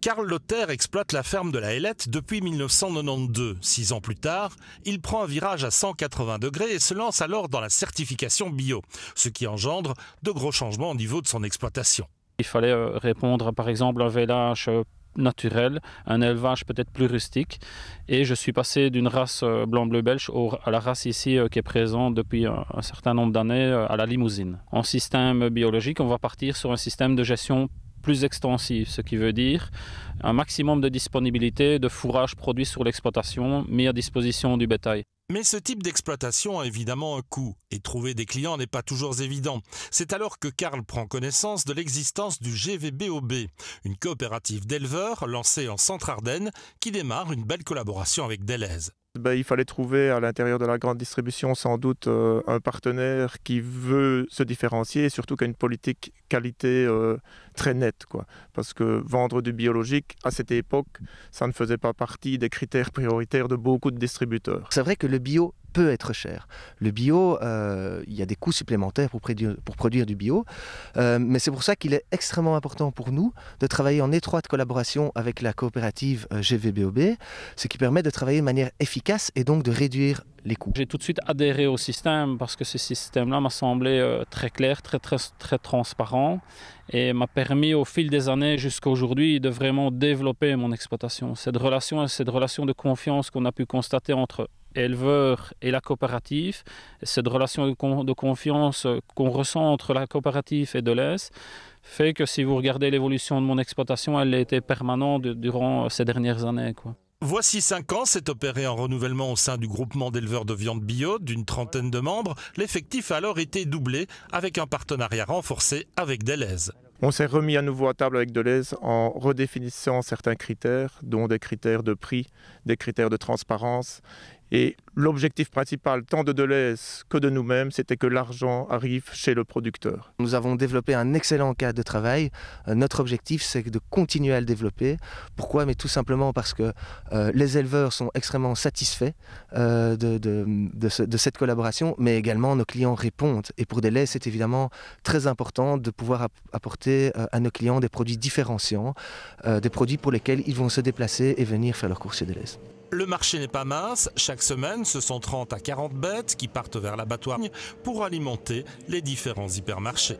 Karl Lotter exploite la ferme de la Ailette depuis 1992. 6 ans plus tard, il prend un virage à 180 degrés et se lance alors dans la certification bio, ce qui engendre de gros changements au niveau de son exploitation. Il fallait répondre par exemple à un vélage naturel, un élevage peut-être plus rustique, et je suis passé d'une race blanc-bleu belge à la race ici qui est présente depuis un certain nombre d'années à la Limousine. En système biologique, on va partir sur un système de gestion plus extensif, ce qui veut dire un maximum de disponibilité de fourrage produit sur l'exploitation mis à disposition du bétail. Mais ce type d'exploitation a évidemment un coût et trouver des clients n'est pas toujours évident. C'est alors que Karl prend connaissance de l'existence du GVBOB, une coopérative d'éleveurs lancée en Centre-Ardennes qui démarre une belle collaboration avec Delhaize. Il fallait trouver à l'intérieur de la grande distribution sans doute un partenaire qui veut se différencier et surtout qui a une politique qualité très nette, quoi. Parce que vendre du biologique, à cette époque, ça ne faisait pas partie des critères prioritaires de beaucoup de distributeurs. C'est vrai que le bio peut être cher. Le bio, il y a des coûts supplémentaires pour produire du bio, mais c'est pour ça qu'il est extrêmement important pour nous de travailler en étroite collaboration avec la coopérative GVBOB, ce qui permet de travailler de manière efficace et donc de réduire les coûts. J'ai tout de suite adhéré au système parce que ce système-là m'a semblé très clair, très transparent et m'a permis au fil des années jusqu'à aujourd'hui de vraiment développer mon exploitation. Cette relation de confiance qu'on a pu constater entre éleveurs et la coopérative, cette relation de confiance qu'on ressent entre la coopérative et Delhaize fait que si vous regardez l'évolution de mon exploitation, elle a été permanente durant ces dernières années, quoi. Voici 5 ans, s'est opéré un renouvellement au sein du groupement d'éleveurs de viande bio d'une trentaine de membres. L'effectif a alors été doublé avec un partenariat renforcé avec Delhaize. On s'est remis à nouveau à table avec Delhaize en redéfinissant certains critères, dont des critères de prix, des critères de transparence. Et l'objectif principal, tant de Delhaize que de nous-mêmes, c'était que l'argent arrive chez le producteur. Nous avons développé un excellent cadre de travail. Notre objectif, c'est de continuer à le développer. Pourquoi? Mais tout simplement parce que les éleveurs sont extrêmement satisfaits de cette collaboration, mais également nos clients répondent. Et pour Delhaize, c'est évidemment très important de pouvoir apporter à nos clients des produits différenciants, des produits pour lesquels ils vont se déplacer et venir faire leurs courses chez Delhaize. Le marché n'est pas mince. Chaque semaine, ce sont 30 à 40 bêtes qui partent vers l'abattoir pour alimenter les différents hypermarchés.